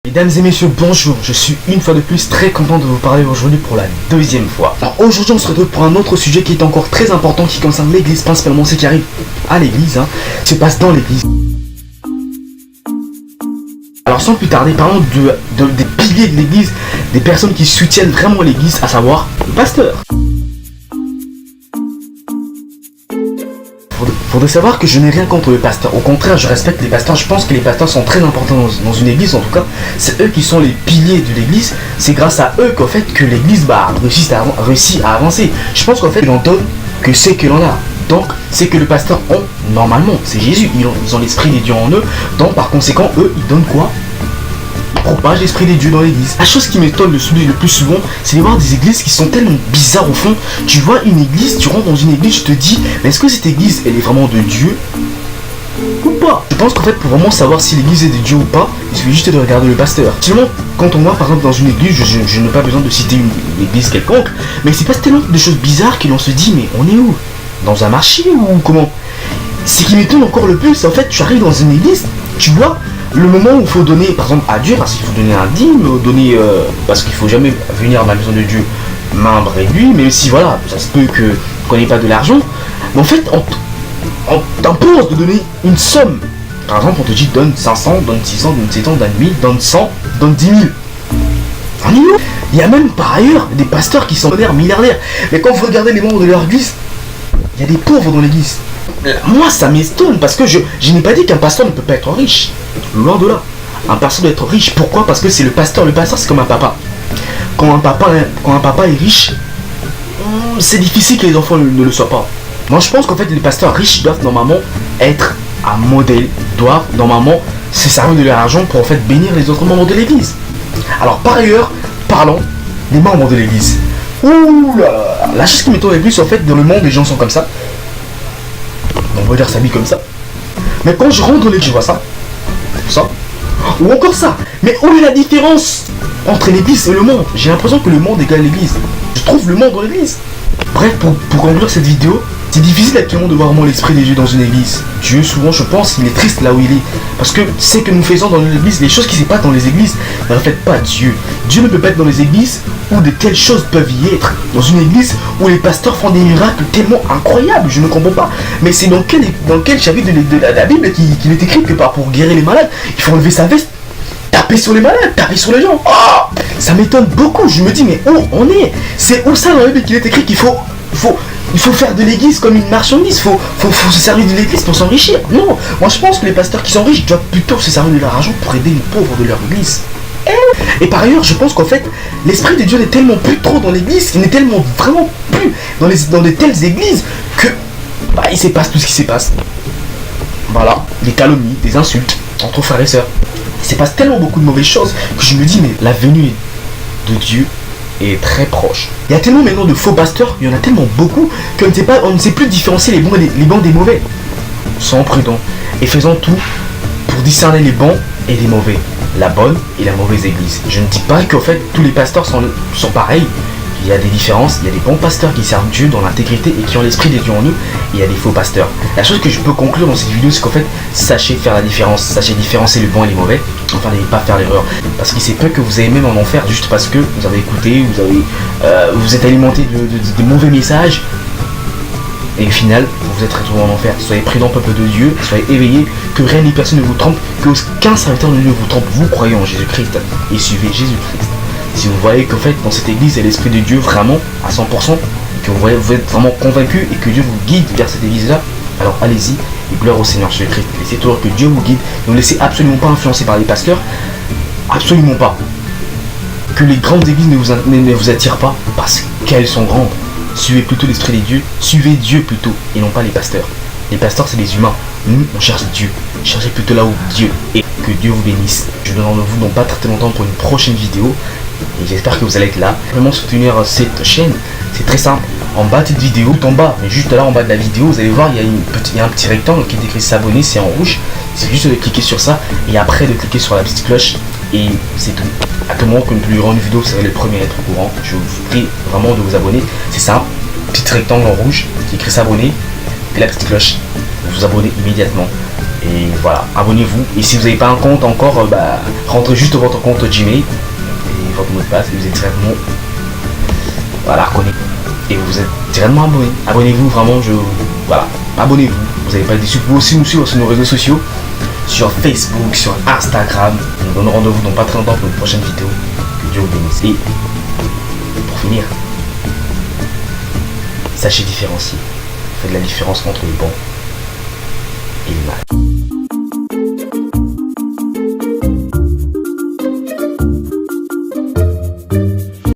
Mesdames et messieurs, bonjour, je suis une fois de plus très content de vous parler aujourd'hui pour la deuxième fois. Alors aujourd'hui on se retrouve pour un autre sujet qui est encore très important, qui concerne l'église, principalement ce qui arrive à l'église, se passe dans l'église. Alors sans plus tarder, parlons des piliers de l'église, des personnes qui soutiennent vraiment l'église, à savoir le pasteur. Faudrait savoir que je n'ai rien contre le pasteur. Au contraire, je respecte les pasteurs. Je pense que les pasteurs sont très importants dans une église. En tout cas, c'est eux qui sont les piliers de l'église. C'est grâce à eux qu'en fait que l'église réussit à avancer. Je pense qu'en fait, il en donne que c'est que l'on a. Donc, c'est que le pasteur ont normalement. C'est Jésus. Ils ont l'esprit des dieux en eux. Donc, par conséquent, eux, ils donnent quoi? Propage l'esprit des dieux dans l'église. La chose qui m'étonne le plus souvent, c'est de voir des églises qui sont tellement bizarres au fond. Tu vois une église, tu rentres dans une église, je te dis, mais est-ce que cette église, elle est vraiment de Dieu ou pas? Je pense qu'en fait, pour vraiment savoir si l'église est de Dieu ou pas, il suffit juste de regarder le pasteur. Seulement, quand on va par exemple dans une église, je n'ai pas besoin de citer une église quelconque, mais c'est pas tellement de choses bizarres que l'on se dit, mais on est où? Dans un marché ou comment? Ce qui m'étonne encore le plus, c'est en fait, tu arrives dans une église, tu vois le moment où il faut donner, par exemple, à Dieu, parce qu'il faut donner un dîme, parce qu'il faut jamais venir dans la maison de Dieu main réduite, mais si voilà, ça se peut qu'on n'ait pas de l'argent, mais en fait, on t'impose de donner une somme. Par exemple, on te dit donne 500, donne 600, donne 700, donne 1000, donne 100, donne 10 000. Il y a même par ailleurs des pasteurs qui sont milliardaires, mais quand vous regardez les membres de leur église, il y a des pauvres dans l'église. Moi ça m'étonne parce que je n'ai pas dit qu'un pasteur ne peut pas être riche. Loin de là. Un pasteur doit être riche. Pourquoi? Parce que c'est le pasteur. Le pasteur c'est comme un papa. Quand un papa est riche, c'est difficile que les enfants ne le soient pas. Moi je pense qu'en fait les pasteurs riches doivent normalement être un modèle. Doivent normalement se servir de leur argent pour en fait bénir les autres membres de l'église. Alors par ailleurs, parlons des membres de l'église. Ouh là là. La chose qui m'étonne le plus en fait dans le monde les gens sont comme ça. On va dire s'habille comme ça. Mais quand je rentre dans l'église, je vois ça, ou encore ça. Mais où est la différence entre l'église et le monde? J'ai l'impression que le monde égale l'église. Je trouve le monde dans l'église. Bref, pour conclure cette vidéo, c'est difficile actuellement de voir vraiment l'esprit des dieux dans une église. Dieu, souvent, je pense qu'il est triste là où il est. Parce que c'est que nous faisons dans l'église, les choses qui se passent dans les églises ne reflètent pas Dieu. Dieu ne peut pas être dans les églises où de telles choses peuvent y être. Dans une église où les pasteurs font des miracles tellement incroyables, je ne comprends pas. Mais c'est dans quel chapitre de la Bible qu'il est écrit que pour guérir les malades, il faut enlever sa veste, taper sur les malades, taper sur les gens. Oh, ça m'étonne beaucoup. Je me dis, mais où on est? C'est où ça dans la Bible qu'il est écrit qu'il faut faire de l'église comme une marchandise, faut se servir de l'église pour s'enrichir? Non, moi je pense que les pasteurs qui sont riches doivent plutôt se servir de leur argent pour aider les pauvres de leur église. Et par ailleurs, je pense qu'en fait, l'esprit de Dieu n'est tellement plus trop dans l'église, il n'est tellement vraiment plus dans de telles églises que il se passe tout ce qui se passe. Voilà, des calomnies, des insultes entre frères et sœurs. Il se passe tellement beaucoup de mauvaises choses que je me dis, mais la venue de Dieu est très proche. Il y a tellement maintenant de faux pasteurs, il y en a tellement beaucoup qu'on ne sait plus différencier les bons des mauvais. Soyons prudents et faisons tout pour discerner les bons et les mauvais, la bonne et la mauvaise église. Je ne dis pas qu'en fait tous les pasteurs sont pareils. Il y a des différences, il y a des bons pasteurs qui servent Dieu dans l'intégrité et qui ont l'esprit des dieux en eux, et il y a des faux pasteurs. La chose que je peux conclure dans cette vidéo, c'est qu'en fait, sachez faire la différence, sachez différencier les bons et les mauvais, enfin n'allez pas faire l'erreur. Parce qu'il se peut que vous ayez même en enfer juste parce que vous avez écouté, vous êtes alimenté de mauvais messages, et au final, vous êtes retrouvé en enfer. Soyez prudents, peuple de Dieu, soyez éveillés, que rien ni personne ne vous trompe, qu'aucun serviteur de Dieu ne vous trompe. Vous croyez en Jésus-Christ et suivez Jésus-Christ. Si vous voyez qu'en fait dans cette église il y a l'esprit de Dieu vraiment à 100%, et que vous êtes vraiment convaincu et que Dieu vous guide vers cette église là, alors allez-y et gloire au Seigneur Jésus-Christ. Laissez toujours que Dieu vous guide, ne vous laissez absolument pas influencer par les pasteurs, absolument pas. Que les grandes églises ne vous attirent pas parce qu'elles sont grandes. Suivez plutôt l'esprit des dieux, suivez Dieu plutôt et non pas les pasteurs. Les pasteurs c'est des humains, nous on cherche Dieu, cherchez plutôt là où Dieu est. Que Dieu vous bénisse. Je vous donne rendez-vous dans pas très longtemps pour une prochaine vidéo. Et j'espère que vous allez être là. Vraiment soutenir cette chaîne, c'est très simple. En bas de cette vidéo, tout en bas, mais juste là en bas de la vidéo, vous allez voir, il y a un petit rectangle qui est écrit s'abonner, c'est en rouge. C'est juste de cliquer sur ça et après de cliquer sur la petite cloche et c'est tout. À tout moment que nous publierons une vidéo, vous serez le premier à être au courant. Je vous prie vraiment de vous abonner. C'est ça, petit rectangle en rouge qui est écrit s'abonner et la petite cloche. vous abonner immédiatement. Et voilà, abonnez-vous. Et si vous n'avez pas un compte encore, rentrez juste votre compte Gmail et votre mot de passe et vous êtes directement connecté. Et vous êtes directement abonné. Abonnez-vous vraiment, voilà, abonnez-vous. Vous n'allez pas être déçus. Vous pouvez aussi nous suivre sur nos réseaux sociaux, sur Facebook, sur Instagram. On nous donne rendez-vous dans pas très longtemps pour une prochaine vidéo. Que Dieu vous bénisse. Et pour finir, sachez différencier. Faites la différence entre le bon et le mal.